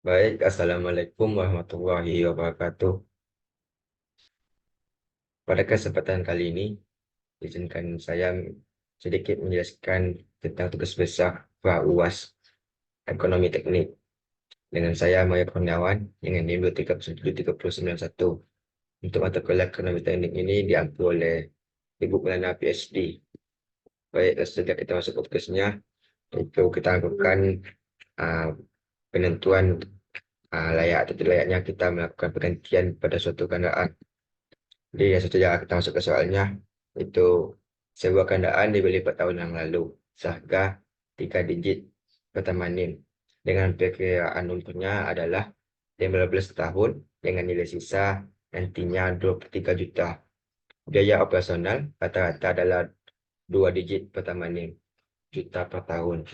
Baik, Assalamualaikum warahmatullahi wabarakatuh. Pada kesempatan kali ini, izinkan saya sedikit menjelaskan tentang tugas besar PRAUAS Ekonomi Teknik dengan saya Maya Kurniawan dengan NIM 37391. Untuk mata kuliah ekonomi teknik ini diampu oleh Ibu Melana PhD. Baik, sejak kita masuk ke tugasnya, itu kita lakukan ah, penentuan layak atau tidak layaknya kita melakukan pergantian pada suatu kendaraan. Jadi yang saja kita masuk ke soalnya itu sebuah kendaraan dibeli 4 tahun yang lalu seharga 3 digit pertama NIM dengan perkiraan umurnya adalah 15 tahun dengan nilai sisa nantinya 23 juta. Biaya operasional rata-rata adalah 2 digit pertama NIM juta per tahun.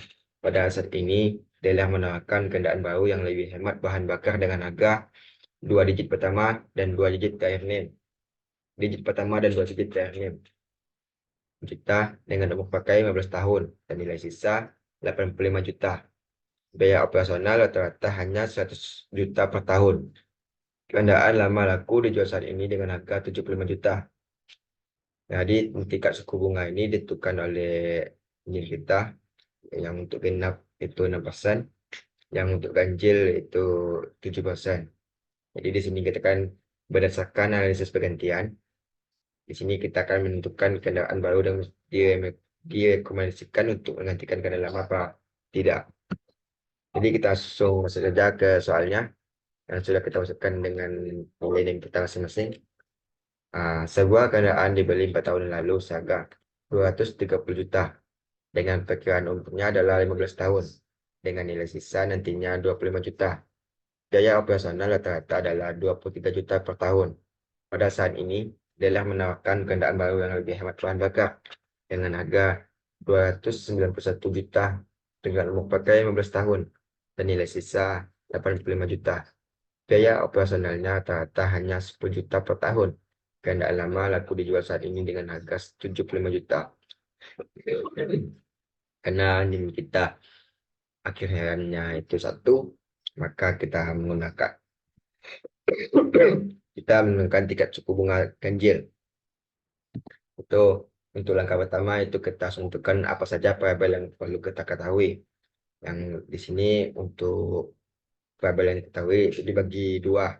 Pada saat ini Delah menawarkan kendaraan baru yang lebih hemat bahan bakar dengan harga 2 digit pertama dan 2 digit terakhir NIM. Digit pertama dan 2 digit terakhir NIM juta dengan umur pakai 15 tahun dan nilai sisa 85 juta. Biaya operasional rata-rata hanya 100 juta per tahun. Kendaraan lama laku dijual saat ini dengan harga 75 juta. Jadi tingkat suku bunga ini ditentukan oleh NIM kita yang untuk genap itu 6%, yang untuk ganjil itu 7%. Jadi di sini kita kan berdasarkan analisis pergantian. Di sini kita akan menentukan kendaraan baru dan direkomendasikan untuk menggantikan kendaraan lama apa tidak. Jadi kita langsung masuk saja ke soalnya yang sudah kita masukkan dengan nilai yang kita masing-masing. Sebuah kendaraan dibeli 4 tahun yang lalu seharga 230 juta dengan perkiraan umurnya adalah 15 tahun dengan nilai sisa nantinya 25 juta. Biaya operasional rata-rata adalah 23 juta per tahun. Pada saat ini, Delah menawarkan kendaraan baru yang lebih hemat bahan bakar dengan harga 291 juta dengan umur pakai 15 tahun dan nilai sisa 85 juta. Biaya operasionalnya rata-rata hanya 10 juta per tahun. Kendaraan lama laku dijual saat ini dengan harga 75 juta. Karena NIM kita akhirnya itu satu, maka kita menggunakan tiket suku bunga ganjil. Itu untuk langkah pertama itu kita tentukan apa saja variabel yang perlu kita ketahui. Yang di sini untuk variabel yang diketahui itu dibagi dua.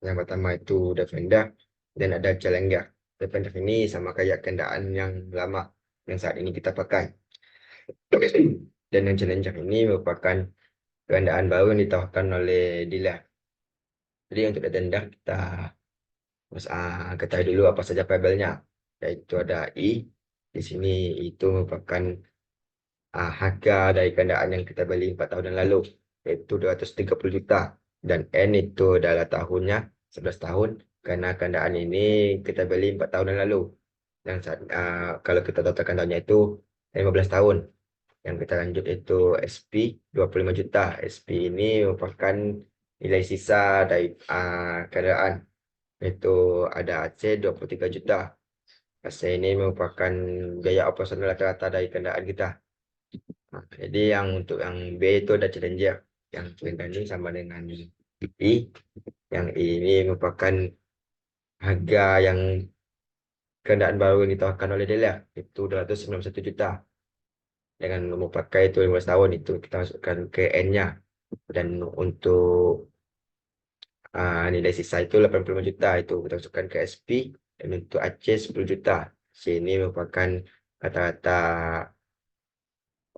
Yang pertama itu Defender dan ada Challenger. Defender ini sama kayak kendaraan yang lama yang saat ini kita pakai. Dan yang Challenger ini merupakan kendaraan baru yang ditawarkan oleh dealer. Jadi untuk Defender kita ketahui dulu apa saja variabelnya. Yaitu ada I. Di sini itu merupakan harga dari kendaraan yang kita beli 4 tahun yang lalu, yaitu 230 juta. Dan N itu adalah tahunnya, 11 tahun, karena kendaraan ini kita beli 4 tahun yang lalu. Dan kalau kita totalkan tahunnya itu 15 tahun. Yang kita lanjut itu SP 25 juta. SP ini merupakan nilai sisa dari kendaraan, yaitu ada AC 23 juta. AC ini merupakan biaya operasional rata-rata dari kendaraan kita. Jadi yang untuk yang B itu ada Challenger. Yang Challenger ini sama dengan I. Yang I ini merupakan harga yang kendaraan baru yang ditawarkan oleh dealer. Itu 291 juta. Dengan umur pakai itu 15 tahun. Itu kita masukkan ke N-nya. Dan untuk nilai sisa itu 85 juta. Itu kita masukkan ke SP. Dan untuk AC 10 juta. Sini merupakan rata-rata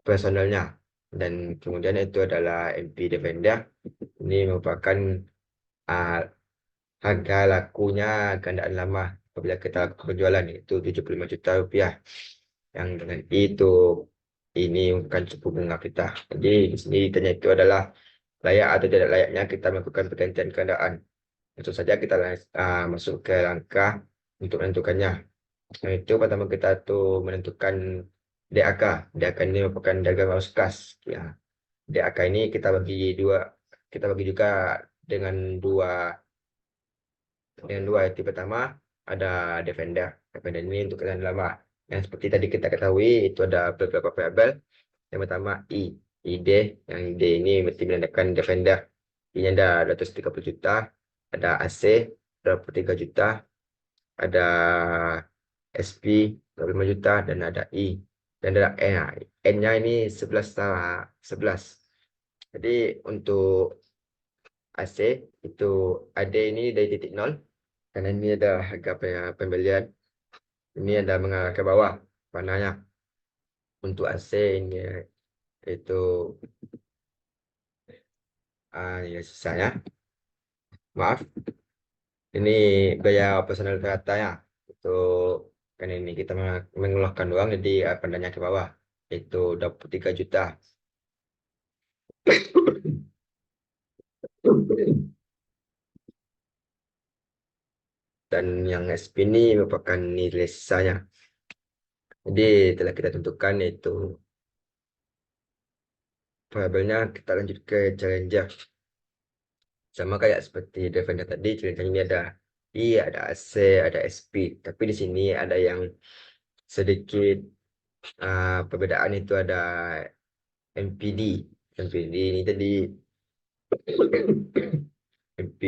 personalnya. Dan kemudian itu adalah MP Defender. Ini merupakan uh, harga lakunya kendaraan lama apabila kita lakukan penjualan itu 75 juta rupiah. Yang dengan itu ini bukan suku bunga kita. Jadi di sini ditanya itu adalah layak atau tidak layaknya kita melakukan pergantian kendaraan. Tentu saja kita masuk ke langkah untuk menentukannya. Nah, itu pertama kita tuh menentukan DAK. DAK ini merupakan dagang arus kas. Ya, DAK ini kita bagi juga dengan dua itu pertama ada Defender. Defender ini untuk kendaraan lama. Yang seperti tadi kita ketahui itu ada beberapa variabel. Yang pertama I, ID, yang ID ini mesti menandakan Defender. Ini ada 230 juta, ada AC 23 juta, ada SP 25 juta, dan ada I. Dan ada N. N-nya ini 11. Jadi untuk AC itu ada ini dari titik nol, karena ini ada harga pembelian. Ini ada mengarah ke bawah warnanya. Untuk AC ini itu ya sisanya. Maaf, ini biaya operasional keretanya. Itu kan ini kita mengeluarkan uang, jadi pandanya ke bawah. Itu 23 juta. Dan yang SP ini merupakan nilai sisanya. Jadi telah kita tentukan yaitu variabelnya. Kita lanjut ke challenger. Sama kayak seperti Defender tadi, challenger ini ada I, ada AC, ada SP. Tapi di sini ada yang sedikit perbedaan, itu ada MPD. MPD ini tadi MP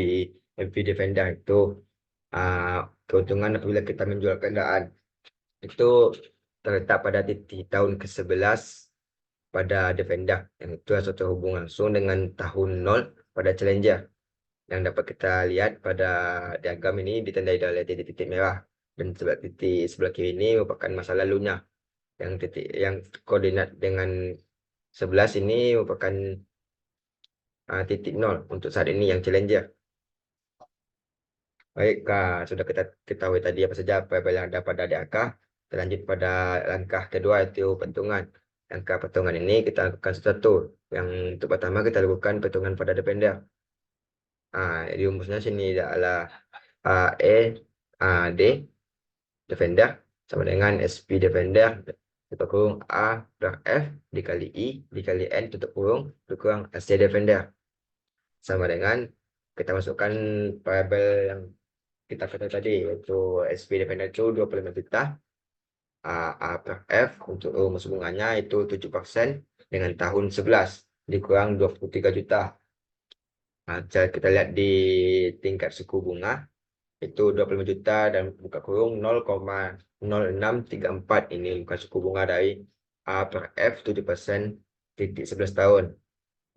MP Defender itu keuntungan apabila kita menjual kendaraan itu terletak pada titik tahun ke-11 pada Defender, yang itu suatu hubungan langsung dengan tahun 0 pada Challenger, yang dapat kita lihat pada diagram ini ditandai oleh titik-titik merah, dan sebelah kiri ini merupakan masa lalunya, yang titik yang koordinat dengan 11 ini merupakan titik 0 untuk saat ini yang Challenger. Baik, sudah kita ketahui tadi apa saja variabel yang ada pada DAK. Kita lanjut pada langkah kedua, itu perhitungan. Langkah perhitungan ini kita lakukan satu. Yang untuk pertama kita lakukan perhitungan pada depender. Jadi rumusnya sini adalah E D defender sama dengan SP defender tutup kurung A per F dikali I dikali N tutup kurung AC defender, sama dengan kita masukkan variabel yang kita ketahui tadi, yaitu SP defender itu 25 juta. A per F untuk rumus bunganya itu 7% dengan tahun 11 dikurang 23 juta. Kita lihat di tingkat suku bunga itu 25 juta dan buka kurung 0,0634. Ini bukan suku bunga dari A per F 7% titik 11 tahun.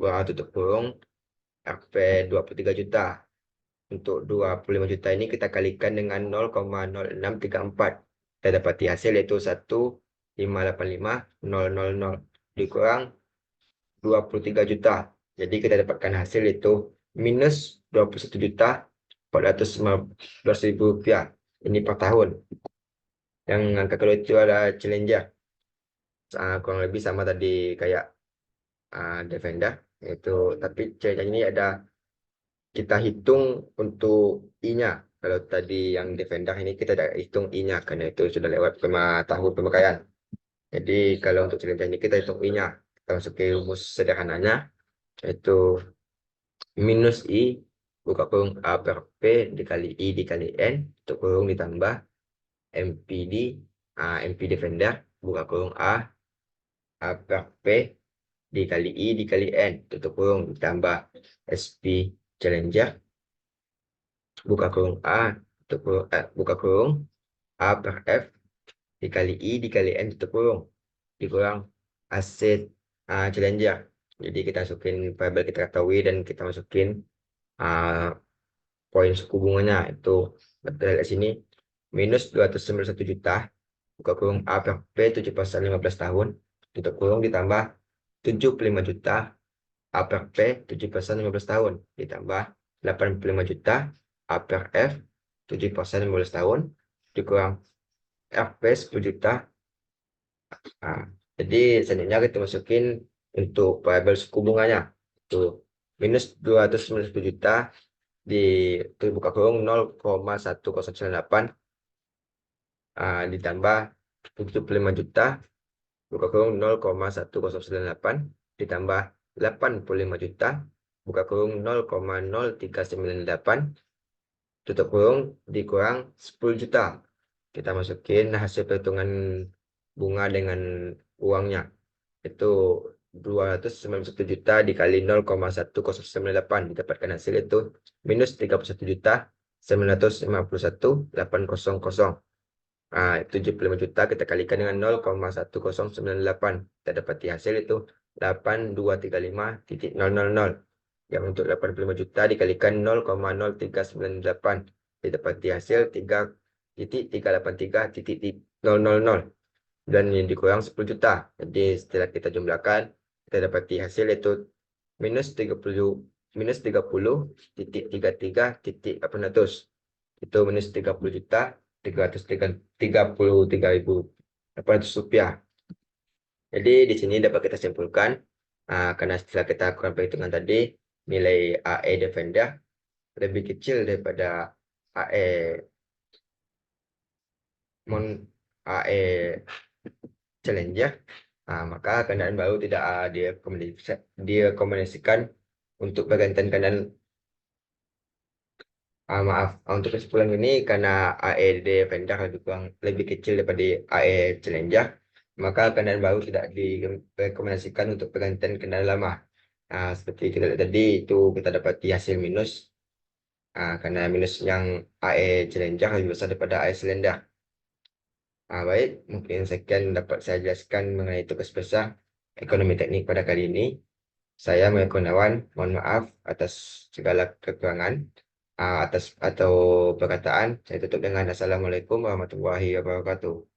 Buang tutup kurung RP 23 juta. Untuk 25 juta ini kita kalikan dengan 0,0634. Kita dapati hasil yaitu 1,585,000 dikurang 23 juta. Jadi kita dapatkan hasil itu minus 21 juta 415 ribu rupiah. Ini per tahun. Yang angka kedua itu ada Challenger. Kurang lebih sama tadi kayak Defender. Itu tapi Challenger ini ada kita hitung untuk I-nya. Kalau tadi yang Defender ini kita tidak hitung I-nya karena itu sudah lewat 5 tahun pemakaian. Jadi kalau untuk Challenger ini kita hitung I-nya. Kita masuk ke rumus sederhananya, yaitu minus I buka kurung A per P dikali I dikali N tutup kurung ditambah MPD MP Defender buka kurung A per P dikali I dikali N tutup kurung ditambah SP Challenger buka kurung buka kurung A per F dikali I dikali N tutup kurung dikurang aset Challenger. Jadi kita masukin variabel kita ketahui dan kita masukin poin suku bunganya, itu kita lihat sini minus 291 juta buka kurung A per P 7% 15 tahun tutup kurung ditambah 75 juta A per P 7% 15 tahun ditambah 85 juta A per F 7% 15 tahun dikurang RP 10 juta. Jadi selanjutnya kita masukin untuk variabel suku bunganya, itu minus 291 juta di buka kurung 0,1098 ditambah 75 juta buka kurung 0,1098 ditambah 85 juta buka kurung 0,0398 tutup kurung dikurang 10 juta. Kita masukin hasil perhitungan bunga dengan uangnya, itu 291 juta dikali 0,1098 didapatkan hasil itu minus 31.951.800. 75 juta kita kalikan dengan 0,1098 kita dapati hasil itu 8235.000. Yang untuk 85 juta dikalikan 0,0398 didapati hasil 3.383.000 dan yang dikurang 10 juta. Jadi setelah kita jumlahkan kita dapati hasil itu minus 30.33.800. Itu minus 30 juta 333.800 rupiah. Jadi di sini dapat kita simpulkan karena setelah kita lakukan perhitungan tadi nilai AE Defender lebih kecil daripada AE AE Challenger, maka kendaraan baru tidak direkomendasikan untuk bergantian kendaraan. Maaf, untuk kesimpulan ini karena AED Defender lebih kecil daripada AE Challenger, maka kendaraan baru tidak direkomendasikan untuk pergantian kendaraan lama. Seperti kita lihat tadi, itu kita dapat di hasil minus, karena minus yang AE Challenger lebih besar daripada AE Challenger. Baik, mungkin sekian dapat saya jelaskan mengenai tugas besar ekonomi teknik pada kali ini. Saya Maya Kurniawan, mohon maaf atas segala kekurangan atas atau perkataan. Saya tutup dengan Assalamualaikum warahmatullahi wabarakatuh.